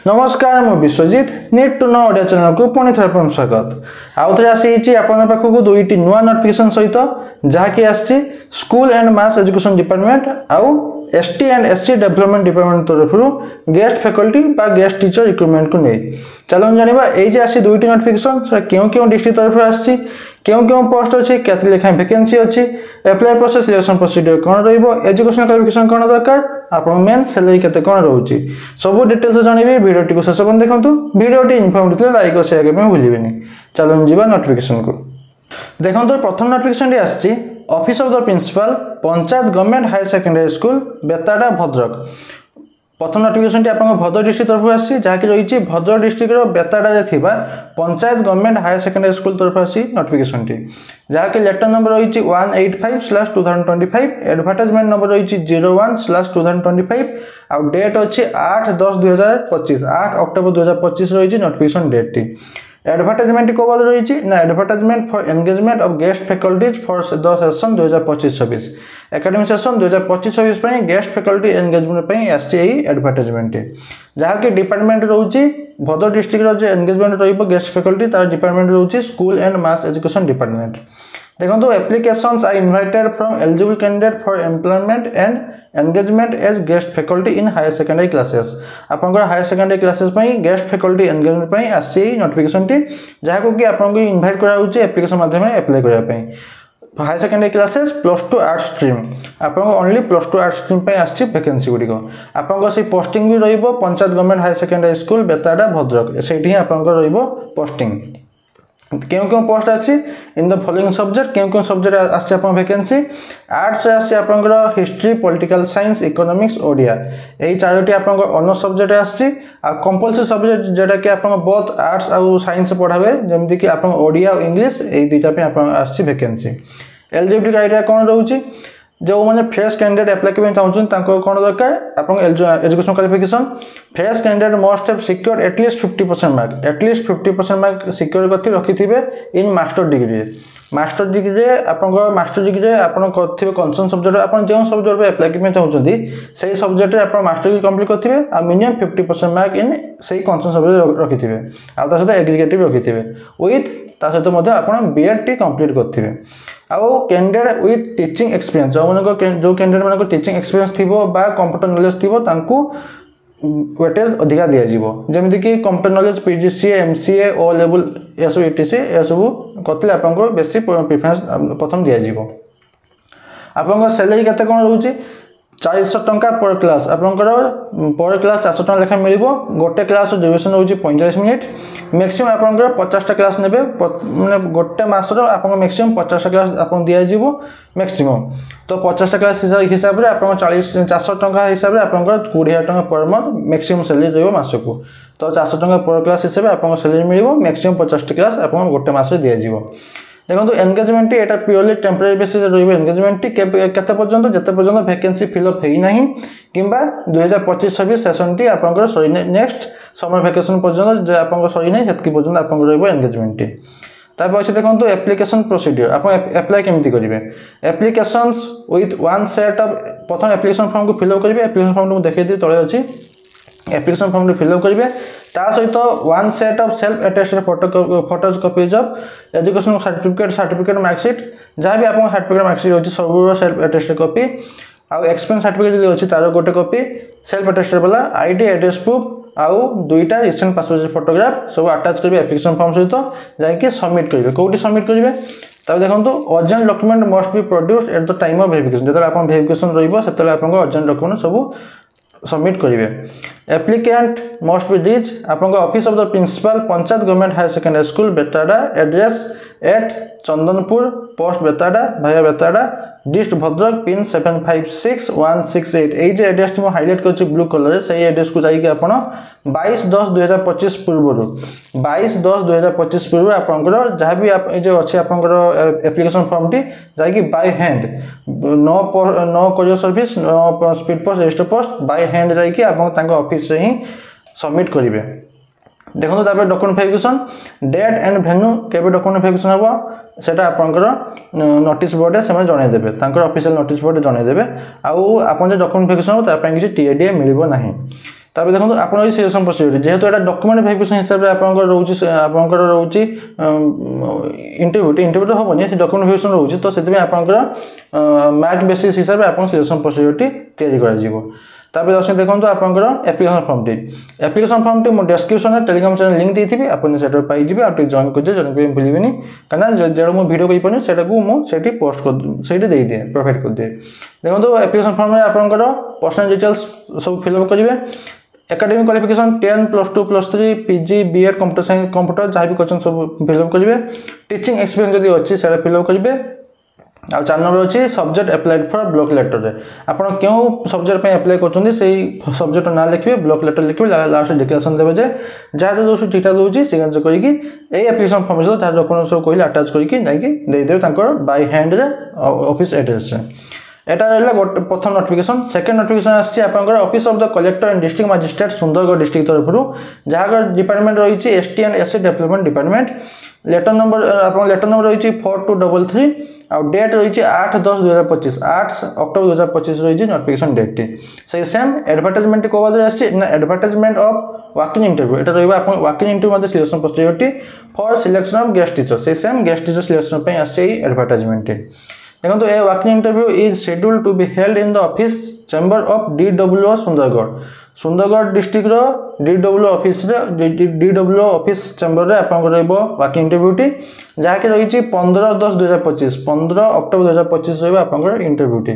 नमस्कार मु Biswajit need to know audio channel को पुणी थे स्वागत आउ थे आसी आपण पाखक दुईटी नुआ नोटिफिकेशन सहित जहाँकि आसी school and mass education department आउ ST and SC development department तरफ गेस्ट फैकल्टी बा गेस्ट टीचर रिक्रुटमेंट को नहीं चलो जाना ये आसी दुईटी नोटिफिकेशन क्यों डिस्ट्रिक्ट तरफ आसी क्यों पोस्ट अच्छी केते लेखा वैकेंसी अच्छी एप्लाई प्रोसेस सिलेक्शन प्रोसीजर कौन एजुकेशनल क्वालिफिकेशन कौन दरकार आपन मेन सैलरी केते कौन रोची सब डिटेल्स जानबे वीडियोटी को शेष पर्यंत देखंतु वीडियोटी इन्फॉर्मेटिव लाइक और शेयर करबे भूलिबेनी चलो जीवा नोटिफिकेशन को देखंतु प्रथम नोटिफिकेशन आछि office of the principal panchayat government higher secondary school Betada Bhadrak प्रथम नोटिफिकेशन आपन भद्रक डिस्ट्रिक्ट तरफ आसी जहाँकि रही भद्रक डिस्ट्रिक्ट बेताडा थिबा panchayat government higher secondary school तरफ आसी नोटिफिकेशन टी जहाँकि लेटर नंबर रही 185/2025 एडवर्टाइजमेंट नंबर रही 01/2025 आउ डेट अच्छी 8/10/2025 8 अक्टोबर 2025 रही नोटिफिकेशन डेट टी एडवर्टाइजमेंट को बाद रही ना advertisement for engagement of guest faculties for the session 2025-26 academic session 2025-26 guest faculty engagement advertisement जहाँकि डिपार्टमेंट रोचे भद्रक डिस्ट्रिक्ट जो एंगेजमेंट गेस्ट फैकल्टी तार डिपार्टमेंट रोचे school and mass education department देखो applications are invited from eligible candidate for employment and engagement as guest faculty in higher secondary classes आपन higher secondary classes guest faculty engagement आसी notification टी जहाँ कि आपको invite कराऊँ application माध्यम apply करने higher secondary classes +2 arts stream आपको only +2 arts stream आसी वैकेंसी गुड़िक आपको से पोस्टिंग भी रहिबो panchayat government higher secondary school Betada Bhadrak से आपको रहिबो पोस्टिंग क्यों पोस्ट आसी इन द फॉलोइंग सब्जेक्ट क्यों सब्जेक्ट आसी आप वैकेंसी आर्ट्स आसी आपंकर history political science economics Odia यही चारोटी आप ऑनर्स सब्जेक्ट आसी कंपलसरी सब्जेक्ट जोटा कि आप बोथ आर्ट्स आउ साइंस पढ़ावे जमती कि आप ओडिया और इंग्लिश यही दुईटा आसी वैकेंसी एलिजिबिलिटी क्राइटेरिया कौन रोचे जो मैंने फ्रेश कैंडिडेट एप्लाई करने चाहूँ कौन दरकार आप education qualification fresh candidate must have secured at least 50% mark secure करके रखिथे इन मास्टर डिग्री आप मास्टर डिग्री आप कंसर्न सब्जेक्ट आप जो सब्जेक्ट एप्लाई करने चाहते से सब्जेक्ट आप मास्टर डिग्री कंप्लीट करेंगे आ मिनिमम 50% मार्क इन से कंसर्न सब्जेक्ट रखिथे आ सहित एग्रीगेटिव रखिथे विथ ता सहित आप बीएड टी कंप्लीट करेंगे आउ कैंडिडेट विथ टीचिंग एक्सपीरियंस जो कैंडिडेट मान टीचिंग एक्सपीरियंस थी कंप्यूटर नॉलेज थी वेटेज अधिका दि जाए जमीन कि computer knowledge PGCA MCA O level ये सब ईटीसी ये सब करते आपको बेसी प्रिफरेंस प्रथम दि जाए आप सैलरी केते कौन रोचे 400 टंका पर क्लास आपंकर पर क्लास 400 टंका लेखा मिल गोटे क्लास ड्यूरेशन रोचे 45 मिनिट मैक्सिमम आपंकर 50टा क्लास ने मैंने गोटे मसर आप मैक्सिमम 50टा क्लास आप दि मैक्सिमम तो 50टा क्लास हिसाब से आप 400 टंका हिसाब से आपंकर 20,000 टंका पर मंथ मैक्सिमम सैलरी रही मसक तो 400 टंका पर क्लास हिसाब से आप सैलरी मिल मैक्सिमम 50टी क्लास आप गोटे मस दि देखो एंगेजमेंट एटा प्योरली टेम्पररी बेसिस एंगेजमेंट केते पर्यंत जते पर्यंत वैकेंसी फिलअप है नहीं किंबा 2025-26 सेशन टी आपंकर सरी नेक्स्ट समर वैकेशन पर्यंत जो आपंकर सरी नहीं सेतकी पर्यंत आपंकर रहबो एंगेजमेंट टी तापर अछि देखंतु एप्लिकेशन प्रोसीजर आप अप्लाई केमती करिवे applications with one set of प्रथम एप्लिकेशन फॉर्म को फिलअप करिवे एप्लिकेशन फॉर्म को देखै दी तळे अछि एप्लिकेशन फॉर्म को फिलअप करिवे ता सहित one set of self attested photos copies of education certificate marksheet जहाँ भी आप सर्टिफिकेट मार्कशीट अच्छी सब सेल्फ अटेस्टेड कॉपी आउ एक्सपीरियंस सर्टिफिकेट जो अच्छी तार गोटे कॉपी सेल्फ अटेस्टेड वाला आईडी एड्रेस प्रूफ आउ दुईटा रिसेंट पासपोर्ट फोटोग्राफ सब अटैच करेंगे एप्लिकेशन फॉर्म सहित जाकि सबमिट करेंगे कौटी सबमिट करेंगे तब देखो original document must be produced at the time of verification जो आप वेरिफिकेशन रही आप ओरिजिनल डॉक्यूमेंट सब सबमिट करेंगे एप्लिकेंट मस्ट बी रीच आपन office of the principal panchayat government higher secondary school Betada address at Chandanpur post Betada भाया बेताडा डिस्ट्रिक्ट भद्रक पिन 756168 ये address मुझे हाइलाइट कर ब्लू कलर से एड्रेस को जाइए आप 22/10/2025 पूर्व 22/10/2025 पूर्व आपंकर जहाँ भी आप जो अच्छे आपंकर एप्लिकेशन फॉर्म टी जाकि by hand no courier service no speed post register post by hand जाकि आप ऑफिस से ही सबमिट करेंगे देखो तापर document verification date and venue केबे डॉक्यूमेंट वेरिफिकेशन हम सेटा आपनकर नोटिस बोर्ड से जनईदेवे ऑफिशियल नोटिस बोर्ड जनईदेवे आउ आप जो डॉक्यूमेंट वेरिफिकेशन हो तापर किसी टीएडीए मिलिबो नाही तापर देखो आप सिलेक्शन प्रोसीजर जेहेतु एटा डॉक्यूमेंट वेरिफिकेशन हिसाब से आपंकर रोचे इंटरव्यू तो हेनी से डॉक्यूमेंट वेरिफिकेशन रोचे तो से मार्क बेसिस हिसाब से आप सिलेक्शन प्रोसीजर तापर दर्शक देखो आपंकर एप्लिकेशन फॉर्म टी मो डिस्क्रिप्शन में टेलीग्राम चैनल लिंक देती आपको पाइबे आप जॉइन कर जॉइन कर भूलें कहीं जो मुझे वीडियो कही पानी से मुझे पोस्ट कर दे दिए प्रोवाइड कर दिए देखो एप्लिकेशन फॉर्म में आपंकर पर्सनल डिटेल्स सब फिलअप करेंगे academic qualification 10 +2 +3 PG BEd computer जहाँ भी क्वेश्चन सब फिलअप करेंगे टीचिंग एक्सपीरियंस जब अच्छी से फिलअप करेंगे आ 4 नंबर अच्छी subject applied for block letter आप क्यों सब्जेक्ट अप्लाई कर सब्जेक्ट ना लिखे ब्लॉक लेटर लिखे लास्ट डिक्लेरेशन देवे जहाँ दूसरी चिठा दूसरी सिग्नेचर करके एप्लिकेशन फॉर्म सहित जहाँ डॉक्यूमेंट सब कहले अटैच करके बाय हैंड ऑफिस एड्रेस एटा रहा गोटे प्रथम नोटिफिकेशन सेकेंड नोटिफिकेशन आसकर office of the collector and district magistrate Sundargarh district तरफ जहाँ डिपार्टमेंट रही ST and SC development department letter number रही 4233 और डेट रही 8/10/2025 8 अक्टोबर 2025 रही नोटिफिकेशन डेट से सेम एडवर्टाइजमेंट को एडवर्टाइजमेंट ऑफ वॉकिंग इंटरव्यू एटा रहा walking interview selection procedure for selection of guest teacher से same guest teacher selection advertisement देखो ये walking interview is schedule to be held in the office chamber of DWO Sundargarh district DWO office chamber रे आपन walking इंटरव्यूटी जहाँकि रही 15/10/2025 15 October 2025 रहा आपंकर इंटरव्यूटी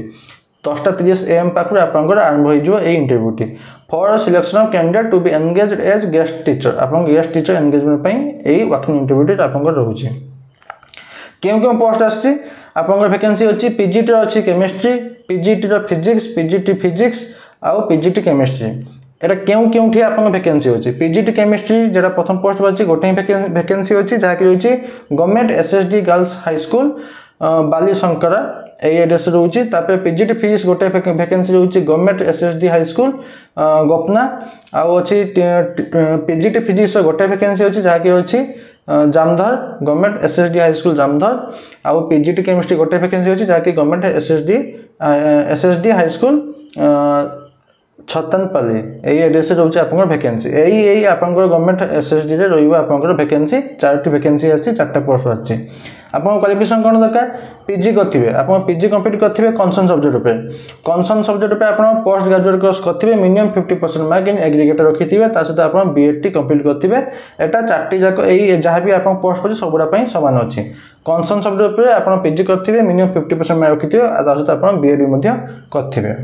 10:30 AM पाखर आपंकर आरंभ हो इंटरव्यूटी for selection of candidate to be engaged as guest teacher आप गेस्ट टीचर एंगेजमेंट यही वॉकिंग इंटरव्यूटी आपंकर रोचे क्यों पोस्ट आसी आपंकर वैकेंसी अच्छी पीजीटी अच्छी chemistry PGT physics PGT physics आउ पीजीटी केमिस्ट्री एटा क्यों आप वैकेंसी अच्छी पीजीटी केमिस्ट्री जो प्रथम पोस्ट अच्छी गोटे वैकेंसी अच्छी जहाँकि रही government SSD girls high school Balishankara यही एड्रेस रोचे पीजीटी फिजिक्स गोटे वैकेंसी रोचे government SSD high school Gopna आउ अच्छी पीजीटी फिजिक्स गोटे वैकेंसी अच्छी जहाँकि अच्छी Jamdhar government SSD high school Jamdhar आउ पीजीटी केमिस्ट्री गोटे वैकेंसी अच्छी जहाँकि government SSD high school Chhatanpalli यही एड्रेस रोचे आप वैकेंसी यही आप गवर्नमेंट SSD रे रही आप वैकेंसी 4टी वैकेंसी अच्छी 4टा पोस्ट अच्छी आप क्वालिफिकेशन कौन दरकार पीजी करेंगे आप पीजी कंप्लीट करेंगे कनसर्न सब्जेक्ट पे आप पोस्ट ग्रेजुएट कोर्स करेंगे मिनिमम 50% मार्क इन एग्रीगेट रखिथे सहित आप BEd कंप्लीट करेंगे एटा 4टी जाक यही जहाँ भी आप पोस्ट कर सबुरा सामान अच्छी कनसर्न सब्जेक्ट पे आप पीजी करेंगे मिनिमम 50% मार्क रखिथे सहित आप BEd भी करेंगे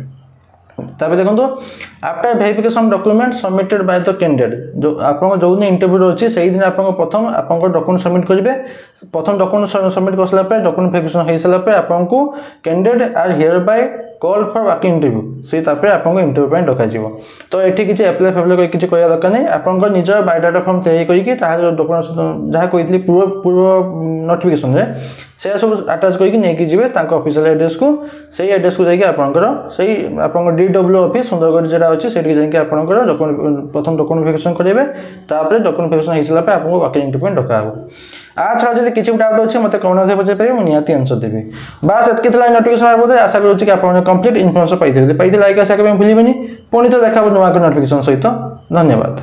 तापर देखो after verification document submitted by the candidate जो आप जो दिन इंटरव्यू अच्छी से दिन आप प्रथम आप डॉक्यूमेंट सबमिट करेंगे प्रथम डॉक्यूमेंट सबमिट कर सारा डॉक्यूमेंट वेरिफिकेशन हो सारा आपको candidate are here by call for walking interview से आपको इंटरव्यू डक तो ये किसी एप्लाय फेप्लाय किसी कह दरकार नहीं आप निजर बायोडाटा फॉर्म तैयारी करके डॉक्यूमेंट जहाँ कही पूर्व नोटिफिकेशन से सब आटाच करके जी ऑफिशियल एड्रेस को सही एड्रेस को जाकि आप DWO ऑफिस सुंदरगढ़ जरा अच्छी से जाकि प्रथम डॉक्यूमेंट वेरिफिकेशन करेंगे डॉक्यूमेंट वेरिफिकेशन हो सारा आपको वॉकिंग इंटरव्यू डक छड़ा जब किसी डाउट अच्छे मत कौन पचार पारे मुझे निहाती आंसर देवी बास एतकी नोटिफिकेशन बाबद आशा करुँच कि आप कंप्लीट इनफर्मेशन पाई लाइक आशा करें भूलें पुणी तो देखा नुआ नोटिफिकेशन सहित धन्यवाद।